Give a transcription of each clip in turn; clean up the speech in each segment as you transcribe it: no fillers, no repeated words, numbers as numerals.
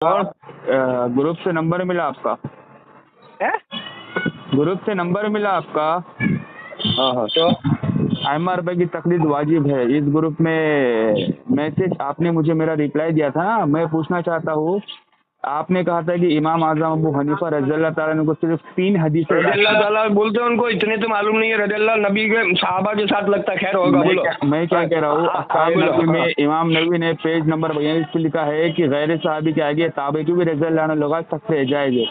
और ग्रुप से नंबर मिला आपका? है? ग्रुप से नंबर मिला आपका? हाँ तो अम्मा रुपए की तकलीद वाजिब है। इस ग्रुप में मैसेज आपने मुझे मेरा रिप्लाई दिया था ना। मैं पूछना चाहता हूँ, आपने कहा था कि इमाम आजम अबू हनीफा रज़ियल्लाहु ताला अन्हु को सिर्फ 3 हदीसें रज़ियल्लाहु ताला बोलते हैं उनको, इतने तो मालूम नहीं है। रज़ियल्लाहु नबी के सहाबा के साथ लगता है। खैर होगा, बोलो। मैं क्या कह रहा हूँ, अफ़्कारे नबी में इमाम नबी ने पेज नंबर 42 पे लिखा है कि गैर सहाबी के आगे ताबे को भी रज़ियल्लाहु अन्हु लगा सकते हैं, जायज़ है।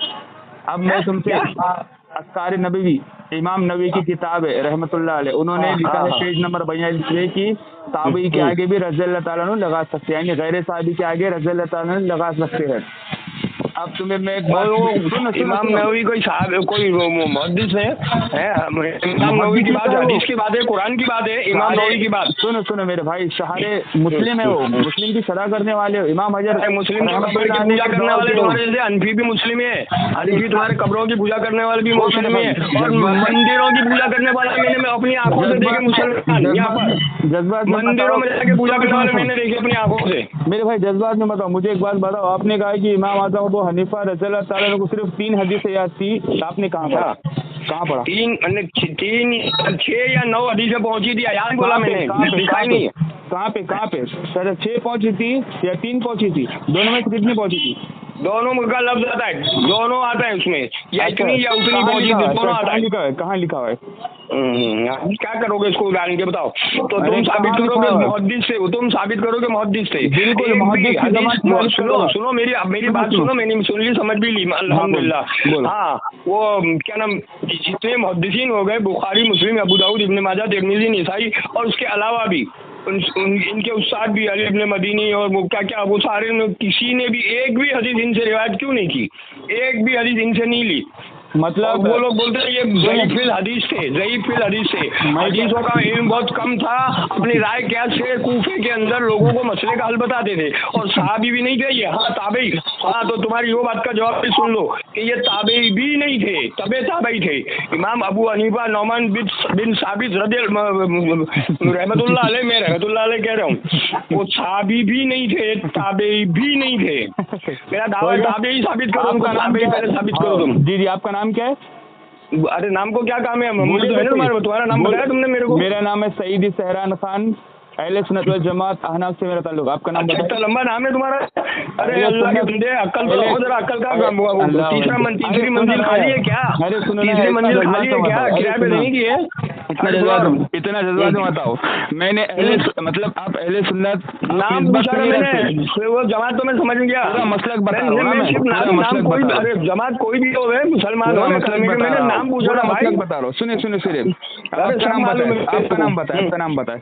अब मैं तुमसे अफ़्कारे नबवी इमाम नबी की किताब है रहमतुल्लाह अलैह, उन्होंने लिखा है पेज नंबर 42 पे कि ताबी के आगे भी रज़ियल्लाहु ताला अन्हु लगा सकते हैं, यानी गैर सहाबी के आगे रज़ियल्लाहु ताला अन्हु लगा सकते हैं। अब तुम्हें मैं एक बात सुनो, इमाम नबवी कोई साहब कोई मुहद्दिस है? इमाम नबवी की बात हदीस की बात है, कुरान की बात है, इमाम नबवी की बात। सुनो मेरे भाई, शहरे मुस्लिम है, वो मुस्लिम की शरह करने वाले हो। इमाम हजर मुस्लिम की पूजा करने वाले तुम्हारे जैसे हनफी भी मुस्लिम है। हनफी तुम्हारे कब्रों की पूजा करने वाले भी मुस्लिम है, और मंदिरों की पूजा करने वाले मैंने अपनी आंखों से देखे मुसलमान यहाँ पर जज्बात मंदिरों में जाके पूजा करने वाले मैंने देखे अपनी आंखों से। मेरे भाई जज्बात में बताओ, मुझे एक बात बताओ, आपने कहा कि इमाम आजम अबू हनीफा रज़ियल्लाहु ताला अन्हु को सिर्फ 3 हदीसें याद थी, तो आपने कहाँ पढ़ा? कहाँ पढ़ा? 3 6 या 9 हदीसें पहुंची थी, याद बोला मैंने, दिखा ही नहीं। कहाँ पे सर? 6 पहुंची थी या 3 पहुंची थी? दोनों में से कितनी पहुंची थी? दोनों का लफ्ज आता है, दोनों आता है उसमें, या इतनी या उतनी पहुंची थी, दोनों आता है। कहाँ लिखा है? क्या करोगे इसको उदाहरण के बताओ? तो तुम साबित करोगे मुहद्दिस से, तुम साबित करोगे मुहद्दिस से। बिल्कुल सुनो मेरी बात सुनो, मैंने सुन ली, समझ भी ली, अल्हम्दुलिल्लाह। हाँ, वो क्या नाम, जितने मुहद्दिसीन हो गए, बुखारी, मुस्लिम, अबू दाऊद, इब्न माजा, तिरमिज़ी, निसाई, और उसके अलावा भी इनके उस्ताद भी अली इब्न मदीनी और वो क्या वो सारे, किसी ने भी एक भी हदीस इनसे रिवायत क्यों नहीं की? एक भी हदीस इनसे नहीं ली। मतलब वो लोग बोलते हैं ये ज़ईफ़िल हदीस थे, ज़ईफ़िल हदीस थे, हदीसों का इल्म बहुत कम था, अपनी राय क्या से कूफे के अंदर लोगों को मसले का हल बताते थे, और सहाबी भी नहीं थे ये। हाँ ताबई, हाँ तो तुम्हारी वो बात का जवाब भी सुन लो कि ये ताबई भी नहीं थे, तबे ताबई थे। इमाम अबू हनीफा नौमान बिन साबित रहमतुल्लाह अलैह, मैं रहमतुल्लाह अलैह कह रहा हूँ, वो सहाबी भी नहीं थे, ताबई भी नहीं थे। मेरा दावा ताबई साबित करो, उनका नाम पहले साबित करो तुम। जी आपका नाम क्या है? अरे नाम को क्या काम है? तुम्हारा नाम बताया तुमने मेरे को? मेरा नाम है सईदी सहरान खान, अहले सुन्नत वल जमात अहनाफ से मेरा ताल्लुक। आपका नाम बताइए। इतना लंबा नाम है तुम्हारा? अरे अल्लाह के बंदे, अक्ल तो रखो जरा, अक्ल का तीसरी मंजिल खाली है क्या? तीसरी मंजिल खाली है क्या? किराए पे नहीं की है? इतना जज्बात में बताओ। मैंने मतलब आप अहले सुन्नत नाम पूछा मैंने, वो जमात तो मैं समझ गया, मसलक बता नाम कोई, अरे जमात कोई भी हो, मुसलमान हो, मैंने नाम पूछा था भाई, बता रहा हूँ। सुनिए आपका नाम बताए।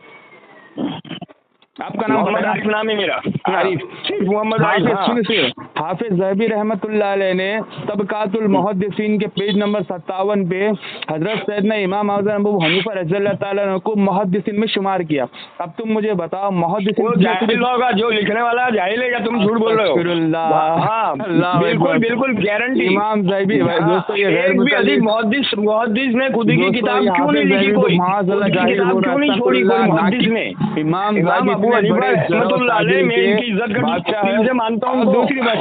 आपका नाम मोहम्मद आरिफ नाम है मेरा, आरिफ मोहम्मद आरिफ। सुनिए, हाफिज ज़हबी रहमतुल्लाह अलैह ने तबकातुल मुहद्दिसीन के पेज नंबर 57 पे हजरत सैयदना इमाम आज़म अबू हनीफा रज़ियल्लाहु ताला अन्हु को मुहद्दिसीन में शुमार किया। अब तुम मुझे बताओ, मुहद्दिसीन जाहिल होगा जो लिखने वाला जाहिल है, या तुम झूठ बोल रहे हो? बिल्कुल गारंटी। इमाम ज़हबी दोस्तों, ये एक भी हदीस मुहद्दिस ने खुद की किताब क्यों नहीं लिखी? कोई किताब क्यों नहीं छोड़ी कोई मुहद्दिस ने? इमाम अबू हनीफा रहमतुल्लाह अलैह, मैं इनकी इज्जत का दिल से मानता हूँ। दूसरी बात,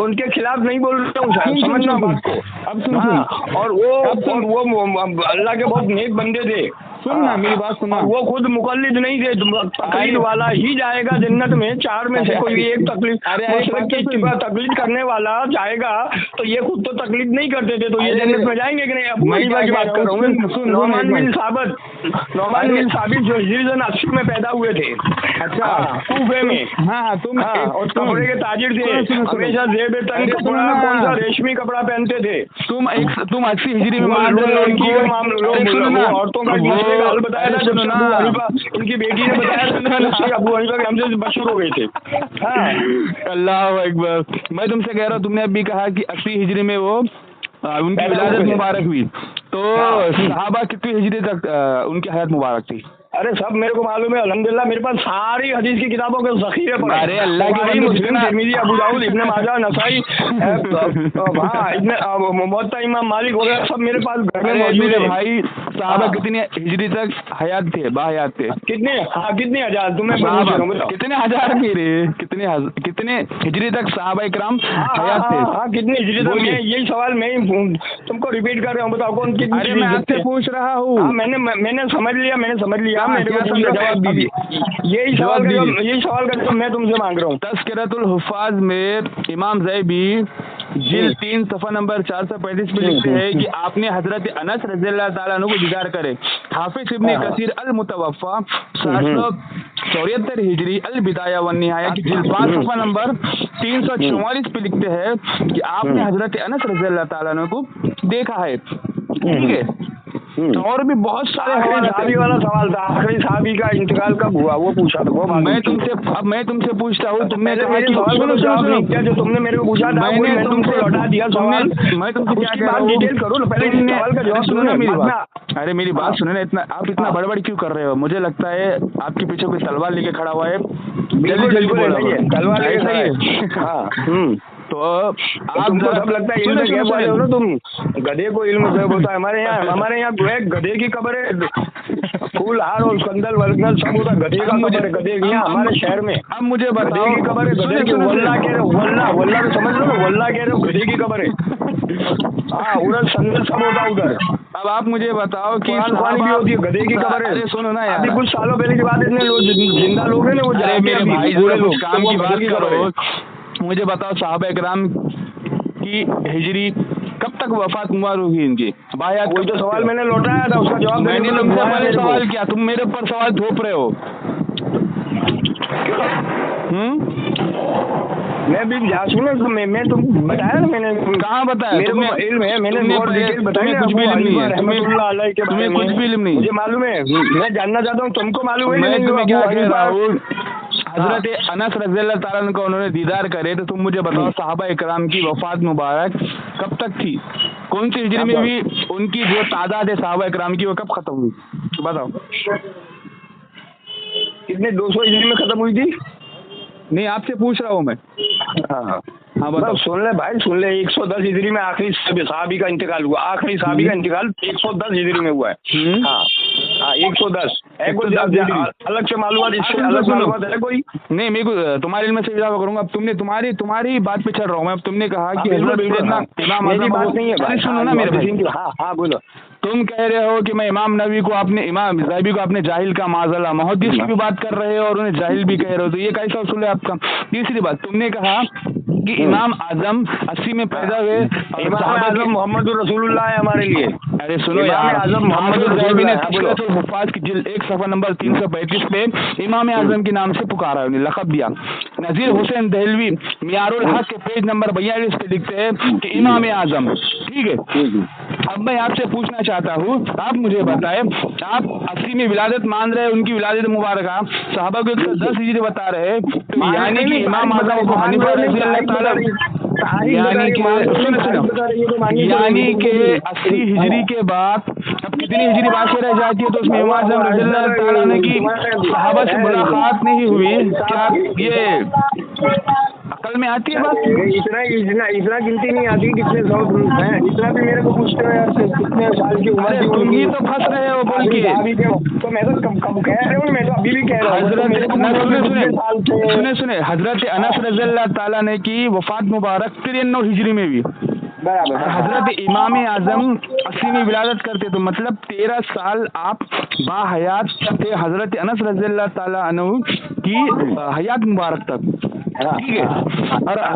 उनके खिलाफ नहीं बोल रहा हूँ, समझना बात को। अब सुन, और वो अल्लाह के बहुत नेक बंदे थे। सुनना मेरी बात सुनना, वो खुद मुकल्लिद नहीं थे, तकलीद वाला ही जाएगा जन्नत में। 4 में से कोई एक तकलीद करने वाला जाएगा, तो ये खुद तो तकलीद नहीं करते थे, तो ये जन्नत में जाएंगे कि नहीं? अबू हनीफा की बात कर रहा हूँ। नौमान बिन साबित जो हिजरी 80 में पैदा हुए थे, अच्छा, कूफे में। तुम और कपड़े के ताजिर थे, हमेशा जेब तंग कपड़ा, कौन सा रेशमी कपड़ा पहनते थे। तुम 80 हिजरी में औरतों का हल बताया था जब अबू हनीफा, उनकी बेटी ने बताया था, अबू हनीफा के हमसे मशहूर हो गए थे। अल्लाह अकबर। मैं तुमसे कह रहा हूँ, तुमने अभी कहा कि 80 हिजरी में वो उनकी विलादत मुबारक हुई, तो सहाबा कितनी हिजरी तक उनकी हयात मुबारक थी? अरे सब मेरे को मालूम है अल्हम्दुलिल्लाह, मेरे पास सारी हदीस की किताबों के ज़ख़ीरे पड़े। अरे अल्लाह के बुखारी, बंदे मुस्लिम, जितना- तिरमिज़ी, अबू दाऊद, इब्न माजा, नसाई, हाँ इब्न मुवत्ता इमाम मालिक वगैरह सब मेरे पास घर में अरे मौजूद मेरे है। भाई साहबा हाँ। कितनी हिजरी तक हयात थे, बाहयात थे? कितने, हाँ कितने हजार तुम्हें साहबा बताओ। कितने हजार की रे, कितने हिजरी तक साहबा इकराम हयात थे? हाँ कितने हिजरी तक? बोलिए। मैं यही सवाल मैं ही तुमको रिपीट कर रहा हूँ, बताओ कौन कितनी अरे मैं हिजरी आपसे तक? पूछ रहा हूँ। हाँ मैंने समझ लिया, हाँ, मेरे क्या को समझा? जवाब दीजिए। यही जवाब सवाल का दीजिए। यही सवाल का जवाब मैं तुमसे मांग रहा हूँ। तज़किरतुल हुफ़ाज़ में इमाम ज़ैबी जिल्द 3 सफ़ा नंबर 435 पे लिखते हैं कि आपने हजरत अनस रज़ियल्लाहु ताला अन्हु को दीदार करे। हाफिज इब्ने कसीर अल मुतवफ़्फ़ा 774 हिजरी अल बिदाया व निहाया की जिल्द 5 सफ़ा नंबर 344 पे लिखते हैं कि आपने हजरत अनस रज़ियल्लाहु ताला अन्हु को देखा है। ठीक है, और भी बहुत सारे आखिरी हवाले सहाबी वाला सवाल था, आखिरी सहाबी का इंतकाल कब हुआ वो पूछा था, वो मैं तुमसे पूछता हूँ, तुमने पहले कहा मेरे कि सवाल का सुनो तो सुनो जवाब नहीं सुनो किया जो तुमने मेरे को पूछा था, वही मैं तुमको लौटा दिया सवाल। मैं तुमसे क्या उसकी कह रहा बात हूँ? डिटेल करो ना, पहले इस तुमने- सवाल का जवाब सुनो ना मेरी बाद में- बात। अरे मेरी बात सुनो ना, आप इतना बड़बड़ क्यों कर रहे हो? मुझे लगता है आपके पीछे कोई तलवार लेके खड़ा हुआ है। बिल्कुल बिल्कुल ऐसा ही है, तलवार लेके ऐसा ही खड़ा है। है। तो आप तुमको सब लगता है इल्म क्या वाले हो ना तुम, गधे को इल्म सब होता है। हमारे यहाँ एक गधे की कब्र है, फूल हार और कंदल वर्गल सब होता है, गधे का कब्र है, गधे यहाँ हमारे शहर में। अब मुझे गधे बताओ, की कब्र है, गधे की वल्ला कह रहे हो, वल्ला तो समझ लो ना, वल्ला कह रहे हो, गधे की कब्र है। हाँ उधर संदल सब होता है उधर। अब आप मुझे बताओ कि कुरान भी होती है, गधे की कब्र है। अरे सुनो ना यार, अभी कुछ सालों पहले की बात है, इतने लोग जिंदा लोग हैं ना वो अरे जाते मेरे अभी, भाई बूढ़े जरा लोग, कुछ काम तो वो की गधे बात की कब्र है। करो। मुझे बताओ साहबा इकराम की हिजरी कब तक वफात मुबारक होगी इनकी? बायात वही तो सवाल मैंने लौटाया था, उसका जवाब देने मैंने को तुमसे बुलाया पहले मेरे को। सवाल किया, तुम मेरे ऊपर सवाल थोप रहे हो। मैं भी सुनो तो मैं तुम बताया ना, मैंने कहाँ बताया? मेरे को इल्म है, मैंने और डिटेल बताई ना, कुछ भी इल्म नहीं है, रहमतुल्लाह अलैह के बारे तुम्हें में कुछ भी इल्म नहीं है। मुझे मालूम है, मैं जानना चाहता हूँ तुमको मालूम है मैं नहीं? तुम्हें क्या कह रहा हूँ, हाँ। हजरत अनस रज़ियल्लाहु ताला अन्हु को उन्होंने दीदार करे, तो तुम मुझे बताओ साहबा इकराम की वफात मुबारक कब तक थी? कौन सी हिजरी में भी उनकी जो तादाद है साहबा इकराम की वो कब खत्म हुई? बताओ। कितने 200 हिजरी में खत्म हुई थी? नहीं, आपसे पूछ रहा हूँ मैं। हाँ बताओ। सुन ले भाई, सुन ले, 110 हिजरी में आखिरी सहाबी का इंतकाल हुआ, आखिरी सहाबी का इंतकाल 110 हिजरी में हुआ है। हाँ 110 है, कोई अलग से मालूमात, इससे अलग मालूमात है कोई? नहीं, मेरे को तुम्हारे इल्म से इजाफा करूंगा। अब तुमने तुम्हारी बात पे चल रहा हूँ मैं। अब तुमने कहा कि हजरत सैयदना इमाम मेरी आज़म बात नहीं है भाई, सुनो ना मेरे भाई। हाँ बोलो। तुम कह रहे हो कि मैं इमाम नबी को आपने इमाम ज़ैबी को आपने जाहिल का माज़ल्ला, मुहद्दिस की भी बात कर रहे हो और उन्हें जाहिल भी कह रहे हो, तो ये कैसा उसूल है आपका? तीसरी बात, तुमने कहा कि इमाम आज़म 80 में पैदा हुए, इमाम आज़म मोहम्मद रसूलुल्लाह है हमारे लिए। अरे सुनो यार, आज़म मोहम्मद ज़ैबी ने रसूलुल्लाह, तज़किरतुल हुफ़्फ़ाज़ की जिल्द 1 सफ़ा नंबर 335 पे इमाम आज़म के नाम से पुकारा, उन्हें लक़ब दिया। नज़ीर हुसैन दहलवी मियारुल हक के पेज नंबर 42 पे लिखते हैं कि इमाम आज़म। ठीक है, अब मैं आपसे पूछना चाहता हूँ, आप मुझे बताएं, आप 80 में विलादत मान रहे हैं, उनकी विलादत मुबारक साहबा को 110 हिजरी बता रहे हैं, तो यानी कि इमाम आज़म को हनीफा रज़ियल्लाहु ताला यानी कि 80 हिजरी के बाद अब कितनी हिजरी बाकी रह जाती है? तो उसमें इमाम आज़म रज़ियल्लाहु ताला ने की सहाबा से मुलाकात नहीं हुई, क्या ये अकल में आती है बात? इतना गिनती नहीं आती कितने सौ हैं, इतना भी मेरे को पूछते हो यार, कितने साल की उम्र थी तुम ही तो फंस रहे हो बोल के। तो मैं तो कब कह रहे हूँ, मैं तो अभी भी कह रहा हूँ। सुने हजरत अनस रज़ियल्लाहु ताला ने की वफात मुबारक 93 हिजरी में भी बराबर। हजरत इमाम आज़म 80 में विलादत करते, तो मतलब 13 साल आप बाहयात थे हजरत अनस रज़ियल्लाहु ताला अन्हु की हयात मुबारक तक। ठीक है,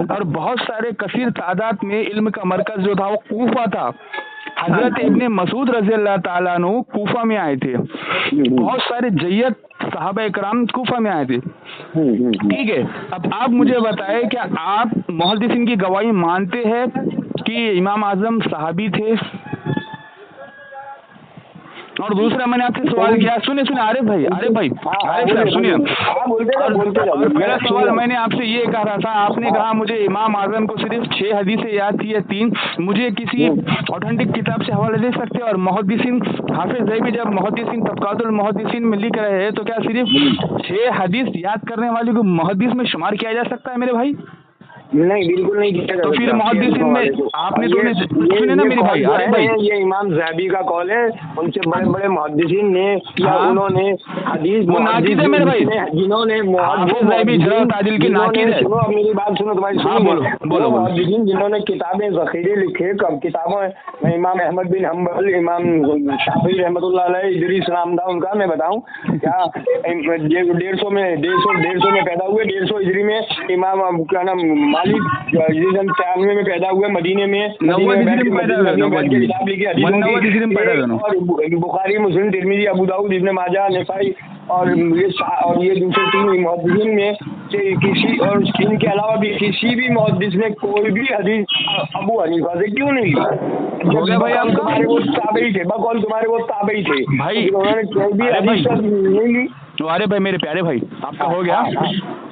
और बहुत सारे कसीर तादाद में इल्म का मरकज जो था वो कूफा था। हजरत इब्ने मसूद रज़ियल्लाहु ताला अन्हु कूफा में आए थे, बहुत सारे जय्यद सहाबा इकराम कूफा में आए थे। ठीक है, अब आप मुझे बताएं, क्या आप मुहद्दिसीन की गवाही मानते हैं कि इमाम आज़म सहाबी थे? और दूसरा मैंने आपसे सवाल किया, सुनिए सुनिए आरिफ भाई आरिफ साहब सुनिए, और मेरा सवाल मैंने आपसे ये कहा था, आपने कहा मुझे इमाम आजम को सिर्फ 6 हदीसें याद थी या 3, मुझे किसी ऑथेंटिक किताब से हवाला दे सकते हैं? और मुहद्दिसीन हाफिज ज़ैबी जब मुहद्दिसीन तबकातुल मुहद्दिसीन में लिख रहे हैं तो क्या सिर्फ 6 हदीस याद करने वाले को मुहद्दिस में शुमार किया जा सकता है मेरे भाई? नहीं, बिल्कुल नहीं किया तो फिर मुहद्दिसीन में आपने तो सुने ना मेरे भाई, अरे भाई ये इमाम ज़ैबी का कॉल है, उनसे बड़े बड़े मुहद्दिसीन ने या उन्होंने हदीस वो नाकिद है मेरे भाई, जिन्होंने हाफिज ज़ैबी जरा तादिल के नाकिद है। सुनो मेरी बात सुनो, तुम्हारी बोलो मुहद्दिसीन जिन्होंने किताबें ज़ख़ीरे लिखे, कब किताबों में इमाम अहमद बिन हम्बल, इमाम शाफ़ी रहमतुल्लाह अलैह, इदरीस नाम था उनका, मैं बताऊं क्या 150 में पैदा हुए, 150 हिजरी में इमाम क्या नाम मालिक 93 में पैदा हुए, मदीने में किताब लिखी, और बुखारी, मुस्लिम, तिरमिज़ी, अबू दाऊद, इब्न माजा, नसाई और ये दूसरे 3 मुहद्दिसीन में से किसी, और इनके अलावा भी किसी भी मुहद्दिस ने कोई भी हदीस अबू हनीफा से क्यों नहीं ली? हो गया भाई आपका, तुम्हारे वो ताबई थे, बकौल तुम्हारे वो ताबई थे भाई, उन्होंने कोई भी हदीस नहीं ली। तो अरे भाई मेरे प्यारे भाई आपका हो गया।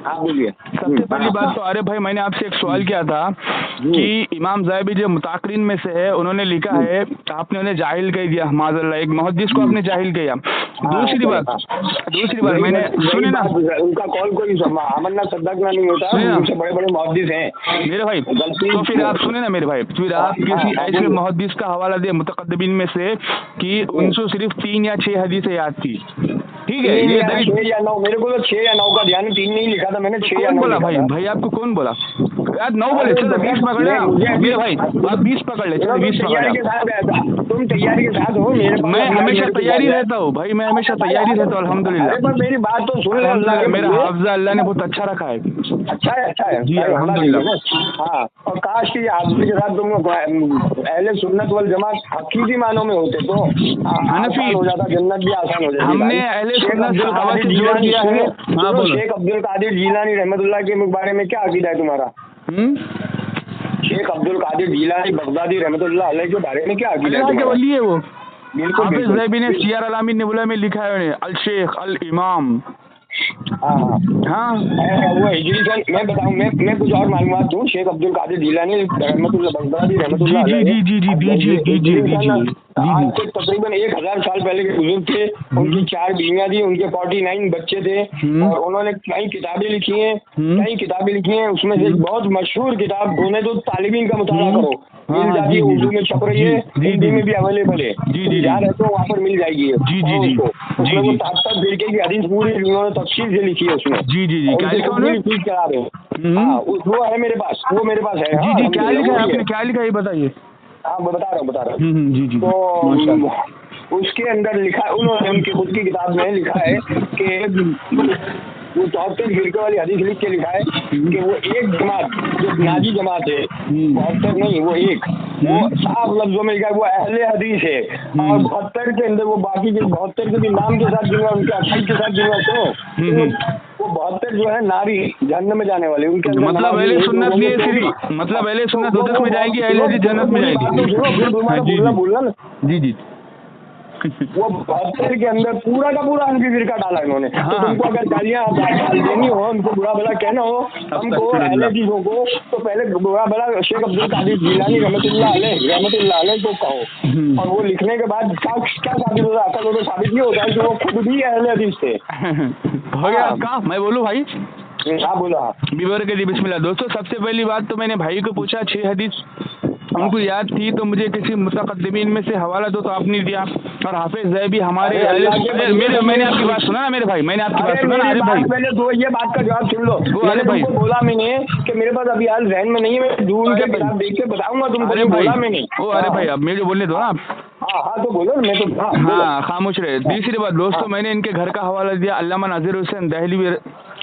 हाँ बोलिए। सबसे पहली बात तो अरे भाई मैंने आपसे एक सवाल किया था कि इमाम ज़ैबी जो मुताक़रीन में से है, उन्होंने लिखा है आपने उन्हें जाहिल कह दिया, माज़अल्लाह एक मुहद्दिस को आपने जाहिल किया। दूसरी बात मैंने सुने ना, उनका कॉल कोई आमन्ना सद्दाकना नहीं होता, उनसे बड़े बड़े मुहद्दिस हैं मेरे भाई। तो फिर आप सुने ना मेरे भाई, फिर आप किसी ऐसे मुहद्दिस का हवाला दे मुतक़द्दिमीन में से कि उनको सिर्फ 3 या 6 हदीसें याद थी, ठीक है? ये 6 या 9, मेरे को तो 6 या 9 का ध्यान, 3 नहीं लिखा था मैंने, 6 या 9 बोला भाई आपको कौन बोला यार? 9 बोले, चलो 20 पकड़ ले मेरे भाई, आप 20 पकड़ ले, चलो 20 पकड़ ले। तुम तैयारी के साथ हो, मैं हमेशा तैयारी रहता हूँ भाई, मैं हमेशा तैयारी रहता हूँ अल्हम्दुलिल्लाह। पर मेरी बात तो सुन ले, मेरा हाफ़िज़ा अल्लाह ने बहुत अच्छा रखा है। अच्छा है जी अल्हम्दुलिल्लाह। हाँ, और काश की हाफ़िज़ के साथ तुम अहले सुन्नत वल जमात हकीकी मानों में होते तो आसान हो जाता, जन्नत भी आसान हो जाती। हमने अहले सुन्नत सहाबा से जोड़ दिया है। हाँ बोलो। शेख अब्दुल कादिर जीलानी रहमतुल्लाह के बारे में क्या अकीदा है तुम्हारा? शेख अब्दुल कादिर जीलानी बगदादी रहमतुल्लाह अलैह के बारे में क्या अकीदा है तुम्हारा? वली है वो। बिल्कुल हाफिज ज़ैबी ने सियार अलामीन निबुला में लिखा है अल शेख अल इमाम। हाँ वो हिजरी सन, मैं बताऊं, मैं कुछ और मालूमात दूं। शेख अब्दुल कादिर जीलानी रहमतुल्लाह बगदादी रहमतुल्लाह आज से तकरीबन 1000 साल पहले के बुजुर्ग थे। उनकी 4 बीवियां थी, उनके 49 बच्चे थे, और उन्होंने कई किताबें लिखी हैं। उसमें से बहुत मशहूर किताब ढूंढे तो तालिबीन का मुताला करो, मिल जाती है, उर्दू में छप रही है, हिंदी में भी अवेलेबल है, जहाँ रहते हो वहाँ पर मिल जाएगी। उसमें वो 7 फिरके की हदीस पूरी उन्होंने तफसील से लिखी है उसमें। रिपीट करा रहे हैं। हाँ वो है मेरे पास, है। क्या लिखा है आपने, क्या लिखा है बताइए? हाँ बता रहा हूँ। तो उसके अंदर लिखा, उन्होंने उनकी खुद की किताब में लिखा है कि वो 74 फिरके वाली हदीस लिख के लिखा है कि वो एक जमात जो नाजी जमात है, 72 नहीं, वो एक, वो साफ लफ्जों में लिखा है वो अहले हदीस है। और 72 के अंदर वो बाकी के 72 के भी नाम के साथ गिनवा, उनके अकीद के साथ गिनवा, तो वो 72 जो है नारी जहन्नम में जाने वाले, उनके अंदर मतलब अहले सुन्नत लिए सिर्फ, मतलब अहले सुन्नत दोज़ख में जाएगी, अहले हदीस जन्नत में जाएगी। बोलना ना जी वो 72 के अंदर पूरा का पूरा हनफी फिरका डाला इन्होंने। तो तुमको अगर गालियाँ देनी हो, उनको बुरा भला कहना हो हमको अहले चीजों को, तो पहले बुरा भला शेख अब्दुल कादिर जीलानी रहमतुल्लाह अलैह को कहो। और वो लिखने के बाद क्या साबित होता है? असल वो तो साबित नहीं होता है कि वो खुद भी अहले हदीस थे। हो गया आपका? मैं बोलूँ भाई? हाँ बोला। बिबर के दी बिस्मिल्लाह। दोस्तों सबसे पहली बात तो मैंने भाई को पूछा 6 हदीस उनको याद थी, तो मुझे किसी मुतक़द्दिमीन में से हवाला दो, तो आपने दिया। और हाफिज ज़ैबी हमारे मैंने आपकी बात सुना ना मेरे भाई, मैंने आपकी बात सुना ना अरे भाई, पहले तो ये बात का जवाब सुन लो। अरे भाई बोला मैंने कि मेरे पास अभी हाल ज़हन में नहीं है, मैं ढूंढ के किताब देख के बताऊंगा तुमको। अरे बोला मैंने। अरे भाई अब मेरे बोलने दो ना आप। हाँ तो बोलो, मैं तो हाँ खामोश रहे। तीसरी बात दोस्तों, मैंने इनके घर का हवाला दिया, अल्लामा नाज़िर हुसैन दहलवी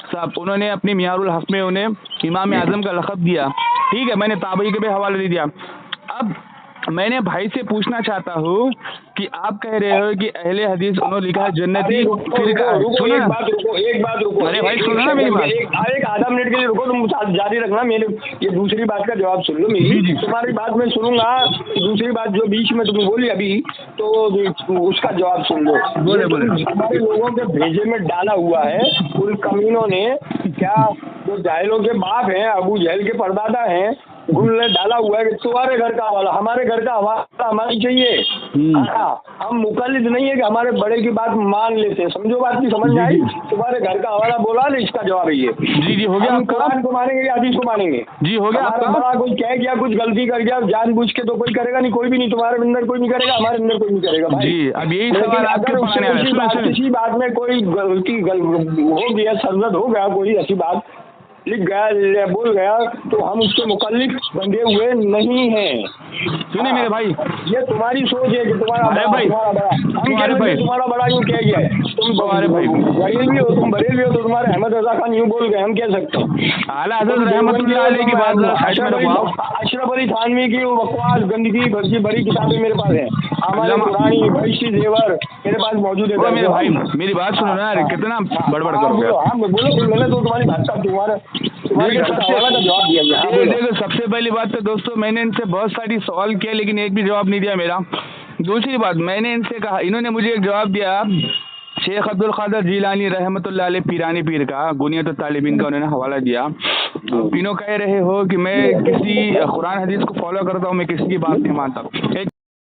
साहब, उन्होंने अपनी मियारुल हक में उन्हें इमाम आज़म का लक़ब दिया, ठीक है? मैंने ताबई के भी हवाला दे दिया। अब मैंने भाई से पूछना चाहता हूँ कि आप कह रहे हो कि अहले हदीस उन्होंने लिखा है जन्नती फिरका है। सुनो एक ना, बात रुको। अरे भाई सुनो ना मेरी बात। एक आधा मिनट के लिए रुको, तुम जारी रखना। मेरे ये दूसरी बात का जवाब सुन लो मेरी। तुम्हारी बात मैं सुनूंगा, दूसरी बात जो बीच में तुमने बोली अभी, तो उसका जवाब सुन लो। बोले। हमारे लोगों के भेजे में डाला हुआ है उन कमीनों ने, क्या जो जाहिलों के बाप हैं, अबू जहल के परदादा हैं, उन्होंने डाला हुआ है कि तुम्हारे घर का हवाला, हमारे घर का हवाला हमारी चाहिए। हाँ, हम मुकल्लिद नहीं है कि हमारे बड़े की बात मान लेते हैं। समझो बात की, समझ में आई? तुम्हारे घर का हवाला बोला ना, इसका जवाब है ये। जी हो गया। हम कुरान को मानेंगे या हदीस को मानेंगे? जी हो गया। हमारा बड़ा कोई कह गया, कुछ गलती कर गया जानबूझ के, तो कोई करेगा नहीं, कोई भी नहीं। तुम्हारे अंदर कोई नहीं करेगा, हमारे अंदर कोई नहीं करेगा भाई। जी, अब यही सवाल आपके पूछने आ रहा है। किसी बात में कोई गलती हो गया, सरजद हो गया, कोई ऐसी बात लिख गया, बोल गया, तो हम उसके मुकल्लिफ बंधे हुए नहीं हैं। सुनिए मेरे भाई, ये तुम्हारी सोच है कि तुम्हारा बड़ा, तुम्हारा बड़ा यूँ कह गया है। तुम बरेलवी हो, तो तुम्हारे अहमद रजा खान यूँ बोल गए, हम कह सकते हैं। आला हज़रत रहमतुल्लाह अलैह की बात अशरफ अली थानवी की बकवास गंदगी भरी किताबें मेरे पास है। हमारे पुरानी बहिश्ती जेवर मेरे पास मौजूद है। मेरे भाई मेरी बात सुनो ना, कितना बड़बड़ कर रहे हो। बोलो, मैंने तो तुम्हारी भाषा देखो, सबसे पहली बात तो दोस्तों, मैंने इनसे बहुत सारी सवाल किया लेकिन एक भी जवाब नहीं दिया मेरा। दूसरी बात, मैंने इनसे कहा, इन्होंने मुझे एक जवाब दिया, शेख अब्दुल कादिर जिलानी रहमतुल्लाह अलैह पीरानी पीर का गुनियत तालिबीन का उन्होंने हवाला दिया। तीनों कह रहे हो कि मैं किसी कुरान हदीस को फॉलो करता हूँ, मैं किसी की बात नहीं मानता। एक